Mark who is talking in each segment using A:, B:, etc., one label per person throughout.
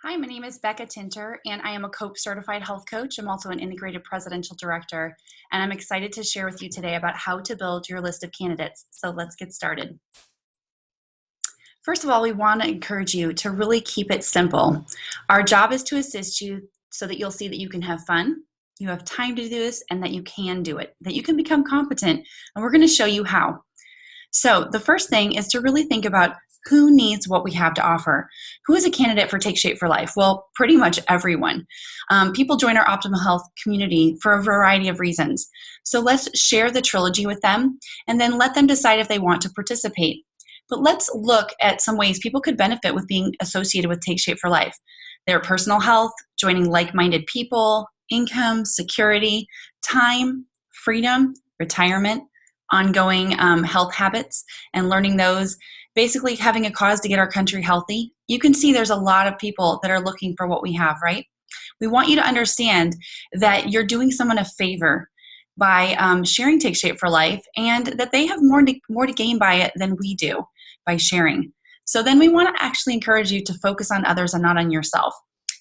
A: Hi, my name is Bekah Tinter, and I am a COPE certified health coach. I'm also an integrated presidential director, and I'm excited to share with you today about how to build your list of candidates. So let's get started. First of all, we want to encourage you to really keep it simple. Our job is to assist you so that you'll see that you can have fun, you have time to do this, and that you can do it, that you can become competent, and we're going to show you how. So the first thing is to really think about who needs what we have to offer. Who is a candidate for Take Shape for Life? Well, pretty much everyone. People join our optimal health community for a variety of reasons. So let's share the trilogy with them and then let them decide if they want to participate. But let's look at some ways people could benefit with being associated with Take Shape for Life. Their personal health, joining like-minded people, income, security, time, freedom, retirement, ongoing health habits and learning those, basically having a cause to get our country healthy. You can see there's a lot of people that are looking for what we have, right? We want you to understand that you're doing someone a favor by sharing Take Shape for Life, and that they have more to gain by it than we do by sharing. So then we want to actually encourage you to focus on others and not on yourself.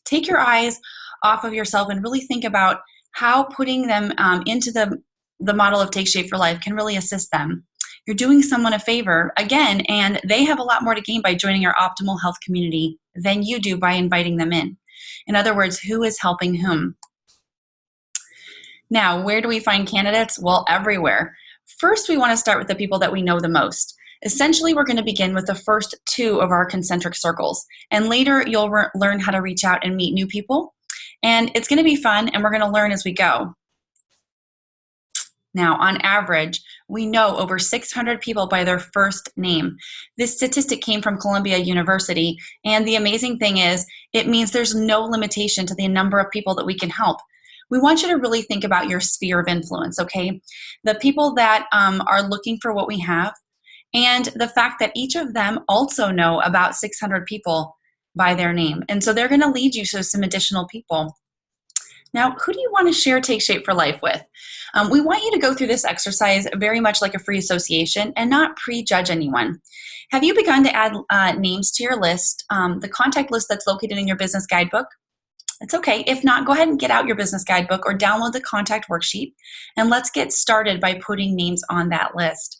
A: Take your eyes off of yourself and really think about how putting them into the model of Take Shape for Life can really assist them. You're doing someone a favor, again, and they have a lot more to gain by joining our optimal health community than you do by inviting them in. In other words, who is helping whom? Now, where do we find candidates? Well, everywhere. First, we want to start with the people that we know the most. Essentially, we're going to begin with the first two of our concentric circles, and later you'll learn how to reach out and meet new people. And it's going to be fun, and we're going to learn as we go. Now, on average, we know over 600 people by their first name. This statistic came from Columbia University, and the amazing thing is, it means there's no limitation to the number of people that we can help. We want you to really think about your sphere of influence, okay? The people that are looking for what we have, and the fact that each of them also know about 600 people by their name. And so they're going to lead you to some additional people. Now, who do you want to share Take Shape for Life with? We want you to go through this exercise very much like a free association and not prejudge anyone. Have you begun to add names to your list, the contact list that's located in your business guidebook? It's okay. If not, go ahead and get out your business guidebook or download the contact worksheet, and let's get started by putting names on that list.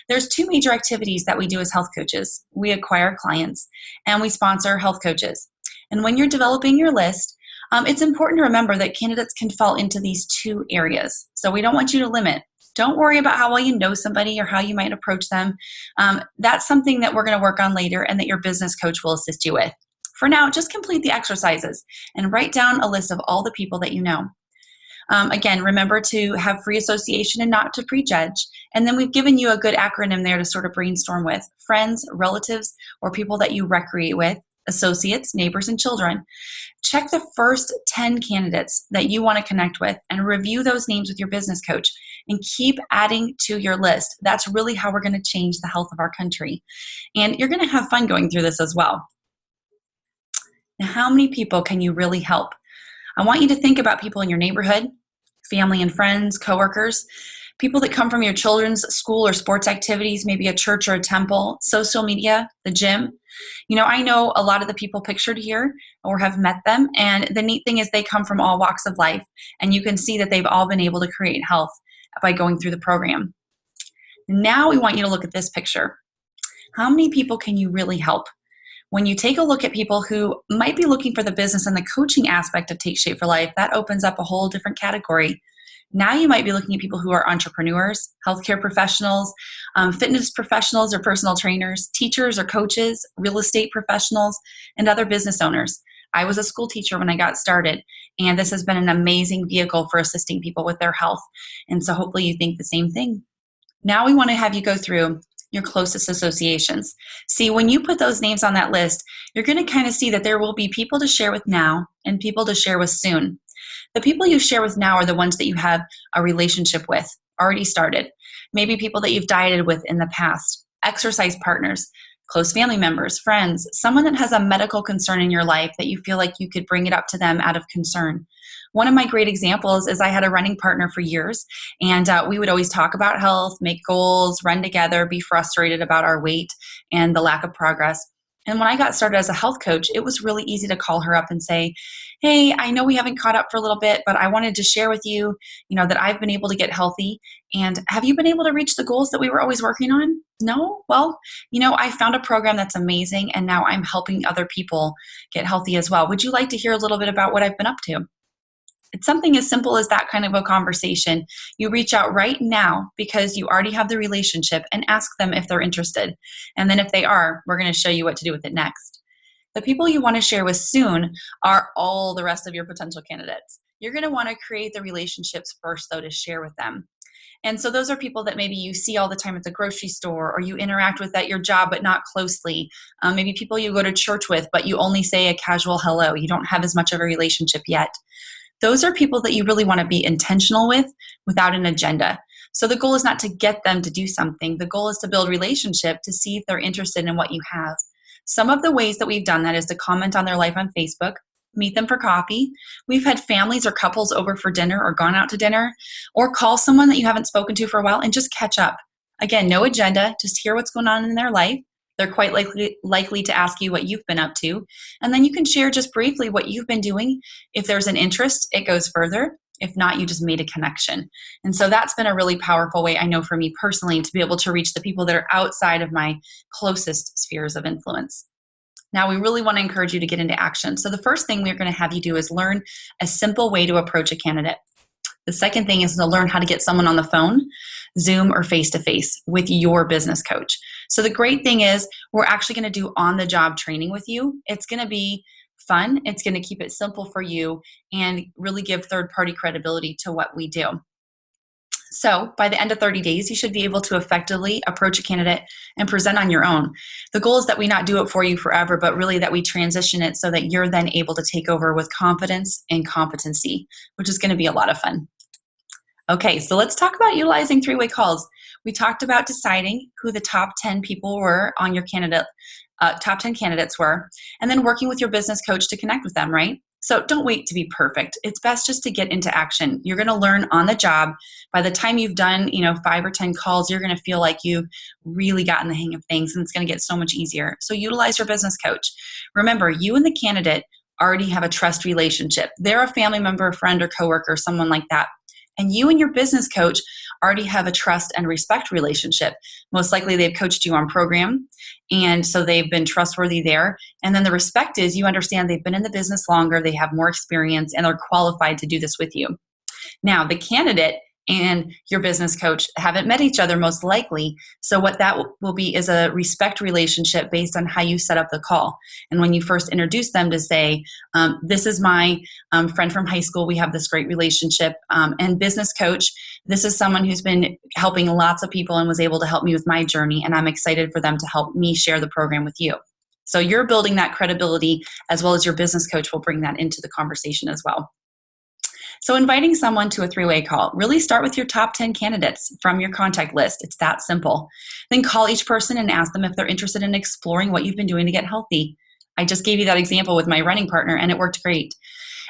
A: There's two major activities that we do as health coaches. We acquire clients and we sponsor health coaches. And when you're developing your list, it's important to remember that candidates can fall into these two areas. So we don't want you to limit. Don't worry about how well you know somebody or how you might approach them. That's something that we're going to work on later and that your business coach will assist you with. For now, just complete the exercises and write down a list of all the people that you know. Again, remember to have free association and not to prejudge. And then we've given you a good acronym there to sort of brainstorm with: friends, relatives, or people that you recreate with, associates, neighbors, and children. Check the first 10 candidates that you want to connect with and review those names with your business coach and keep adding to your list. That's really how we're going to change the health of our country. And you're going to have fun going through this as well. Now, how many people can you really help? I want you to think about people in your neighborhood, family and friends, coworkers, people that come from your children's school or sports activities, maybe a church or a temple, social media, the gym. You know, I know a lot of the people pictured here or have met them, and the neat thing is they come from all walks of life, and you can see that they've all been able to create health by going through the program. Now we want you to look at this picture. How many people can you really help? When you take a look at people who might be looking for the business and the coaching aspect of Take Shape for Life, that opens up a whole different category. Now you might be looking at people who are entrepreneurs, healthcare professionals, fitness professionals or personal trainers, teachers or coaches, real estate professionals, and other business owners. I was a school teacher when I got started, and this has been an amazing vehicle for assisting people with their health. And so hopefully you think the same thing. Now we want to have you go through your closest associations. See, when you put those names on that list, you're going to kind of see that there will be people to share with now and people to share with soon. The people you share with now are the ones that you have a relationship with, already started. Maybe people that you've dieted with in the past, exercise partners, close family members, friends, someone that has a medical concern in your life that you feel like you could bring it up to them out of concern. One of my great examples is I had a running partner for years, and we would always talk about health, make goals, run together, be frustrated about our weight and the lack of progress. And when I got started as a health coach, it was really easy to call her up and say, hey, I know we haven't caught up for a little bit, but I wanted to share with you, that I've been able to get healthy. And have you been able to reach the goals that we were always working on? No? Well, I found a program that's amazing, and now I'm helping other people get healthy as well. Would you like to hear a little bit about what I've been up to? It's something as simple as that kind of a conversation. You reach out right now because you already have the relationship and ask them if they're interested. And then if they are, we're going to show you what to do with it next. The people you want to share with soon are all the rest of your potential candidates. You're going to want to create the relationships first, though, to share with them. And so those are people that maybe you see all the time at the grocery store, or you interact with at your job, but not closely. Maybe people you go to church with, but you only say a casual hello. You don't have as much of a relationship yet. Those are people that you really want to be intentional with without an agenda. So the goal is not to get them to do something. The goal is to build relationship to see if they're interested in what you have. Some of the ways that we've done that is to comment on their life on Facebook, meet them for coffee. We've had families or couples over for dinner or gone out to dinner, or call someone that you haven't spoken to for a while and just catch up. Again, no agenda, just hear what's going on in their life. They're quite likely to ask you what you've been up to. And then you can share just briefly what you've been doing. If there's an interest, it goes further. If not, you just made a connection. And so that's been a really powerful way, I know for me personally, to be able to reach the people that are outside of my closest spheres of influence. Now, we really want to encourage you to get into action. So the first thing we're going to have you do is learn a simple way to approach a candidate. The second thing is to learn how to get someone on the phone, Zoom, or face-to-face with your business coach. So the great thing is we're actually going to do on-the-job training with you. It's going to be fun. It's going to keep it simple for you and really give third-party credibility to what we do. So by the end of 30 days, you should be able to effectively approach a candidate and present on your own. The goal is that we not do it for you forever, but really that we transition it so that you're then able to take over with confidence and competency, which is going to be a lot of fun. Okay, so let's talk about utilizing three-way calls. We talked about deciding who the top 10 people were on your top 10 candidates were, and then working with your business coach to connect with them, right? So don't wait to be perfect. It's best just to get into action. You're going to learn on the job. By the time you've done, 5 or 10 calls, you're going to feel like you've really gotten the hang of things, and it's going to get so much easier. So utilize your business coach. Remember, you and the candidate already have a trust relationship. They're a family member, a friend, or coworker, someone like that. And you and your business coach already have a trust and respect relationship. Most likely they've coached you on program, and so they've been trustworthy there. And then the respect is you understand they've been in the business longer, they have more experience, and they're qualified to do this with you. Now, the candidate and your business coach haven't met each other most likely. So what that will be is a respect relationship based on how you set up the call. And when you first introduce them to say, this is my friend from high school, we have this great relationship, and business coach, this is someone who's been helping lots of people and was able to help me with my journey, and I'm excited for them to help me share the program with you. So you're building that credibility, as well as your business coach will bring that into the conversation as well. So inviting someone to a three-way call, really start with your top 10 candidates from your contact list. It's that simple. Then call each person and ask them if they're interested in exploring what you've been doing to get healthy. I just gave you that example with my running partner, and it worked great.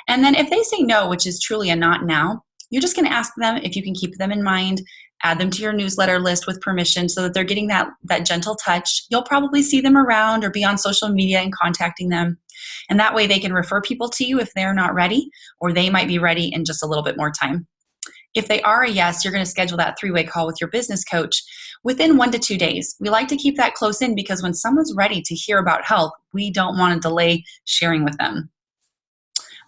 A: And then if they say no, which is truly a not now, you're just going to ask them if you can keep them in mind, add them to your newsletter list with permission so that they're getting that gentle touch. You'll probably see them around or be on social media and contacting them. And that way they can refer people to you if they're not ready, or they might be ready in just a little bit more time. If they are a yes, you're going to schedule that three-way call with your business coach within 1 to 2 days. We like to keep that close in because when someone's ready to hear about health, we don't want to delay sharing with them.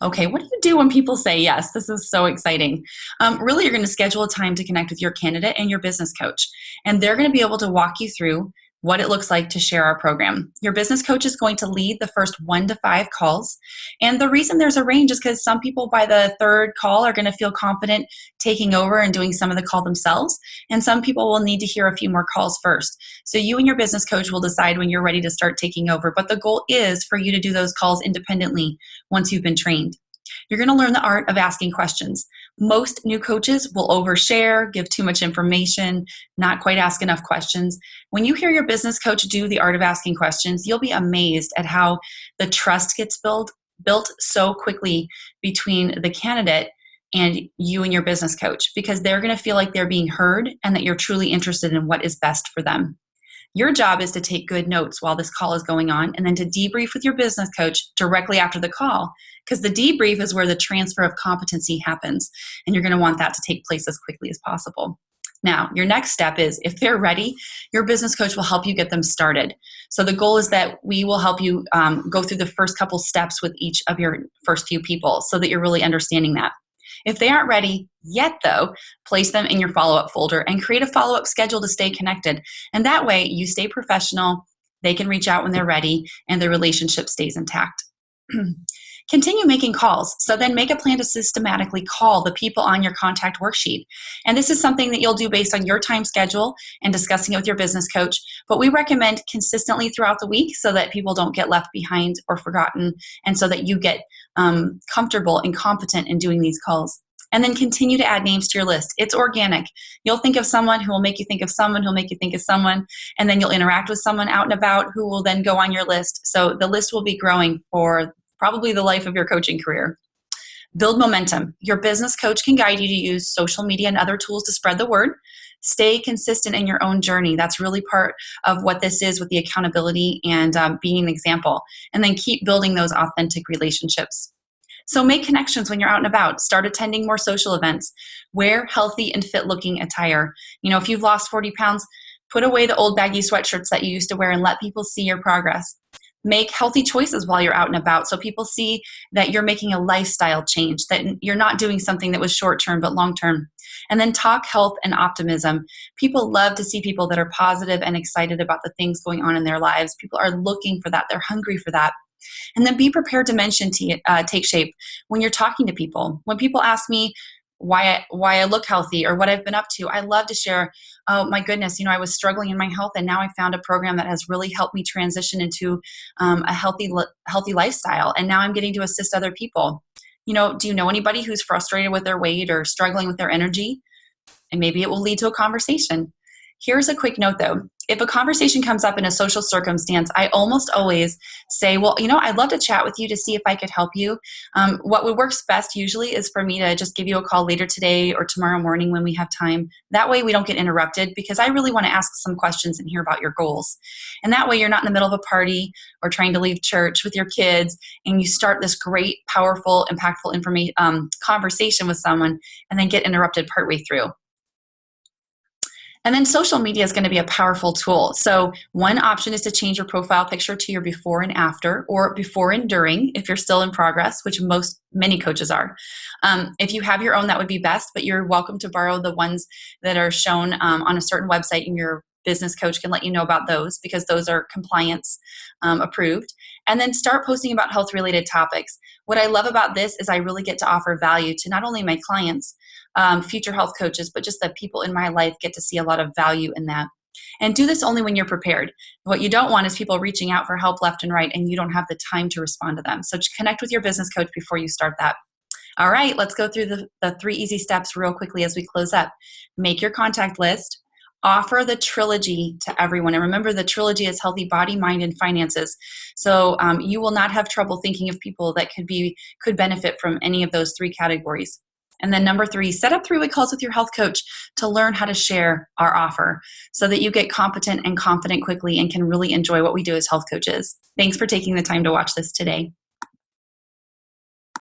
A: Okay, what do you do when people say yes? This is so exciting. Really, you're going to schedule a time to connect with your candidate and your business coach, and they're going to be able to walk you through what it looks like to share our program. Your business coach is going to lead the first 1 to 5 calls. And the reason there's a range is because some people by the third call are going to feel confident taking over and doing some of the call themselves. And some people will need to hear a few more calls first. So you and your business coach will decide when you're ready to start taking over. But the goal is for you to do those calls independently once you've been trained. You're going to learn the art of asking questions. Most new coaches will overshare, give too much information, not quite ask enough questions. When you hear your business coach do the art of asking questions, you'll be amazed at how the trust gets built so quickly between the candidate and you and your business coach, because they're going to feel like they're being heard and that you're truly interested in what is best for them. Your job is to take good notes while this call is going on and then to debrief with your business coach directly after the call, because the debrief is where the transfer of competency happens, and you're going to want that to take place as quickly as possible. Now, your next step is, if they're ready, your business coach will help you get them started. So the goal is that we will help you go through the first couple steps with each of your first few people so that you're really understanding that. If they aren't ready yet, though, place them in your follow-up folder and create a follow-up schedule to stay connected. And that way, you stay professional, they can reach out when they're ready, and the relationship stays intact. Continue making calls. So then make a plan to systematically call the people on your contact worksheet. And this is something that you'll do based on your time schedule and discussing it with your business coach. But we recommend consistently throughout the week so that people don't get left behind or forgotten, and so that you get comfortable and competent in doing these calls. And then continue to add names to your list. It's organic. You'll think of someone who will make you think of someone who will make you think of someone, and then you'll interact with someone out and about who will then go on your list. So the list will be growing for probably the life of your coaching career. Build momentum. Your business coach can guide you to use social media and other tools to spread the word. Stay consistent in your own journey. That's really part of what this is with the accountability and being an example. And then keep building those authentic relationships. So make connections when you're out and about. Start attending more social events. Wear healthy and fit-looking attire. If you've lost 40 pounds, put away the old baggy sweatshirts that you used to wear and let people see your progress. Make healthy choices while you're out and about so people see that you're making a lifestyle change, that you're not doing something that was short-term but long-term. And then talk health and optimism. People love to see people that are positive and excited about the things going on in their lives. People are looking for that. They're hungry for that. And then be prepared to mention take shape when you're talking to people. When people ask me why I look healthy or what I've been up to, I love to share, oh my goodness, I was struggling in my health, and now I found a program that has really helped me transition into a healthy lifestyle. And now I'm getting to assist other people. Do you know anybody who's frustrated with their weight or struggling with their energy? And maybe it will lead to a conversation. Here's a quick note though. If a conversation comes up in a social circumstance, I almost always say, well, I'd love to chat with you to see if I could help you. What would works best usually is for me to just give you a call later today or tomorrow morning when we have time. That way we don't get interrupted, because I really want to ask some questions and hear about your goals. And that way you're not in the middle of a party or trying to leave church with your kids, and you start this great, powerful, impactful conversation with someone and then get interrupted partway through. And then social media is going to be a powerful tool. So one option is to change your profile picture to your before and after, or before and during if you're still in progress, which many coaches are. If you have your own, that would be best, but you're welcome to borrow the ones that are shown on a certain website, and your business coach can let you know about those, because those are compliance approved. And then start posting about health-related topics. What I love about this is I really get to offer value to not only my clients, future health coaches, but just the people in my life get to see a lot of value in that. And do this only when you're prepared. What you don't want is people reaching out for help left and right, and you don't have the time to respond to them. So connect with your business coach before you start that. All right, let's go through the 3 easy steps real quickly as we close up. Make your contact list. Offer the trilogy to everyone. And remember, the trilogy is healthy body, mind, and finances. So you will not have trouble thinking of people that could benefit from any of those 3 categories. And then number 3, set up 3-way calls with your health coach to learn how to share our offer so that you get competent and confident quickly and can really enjoy what we do as health coaches. Thanks for taking the time to watch this today.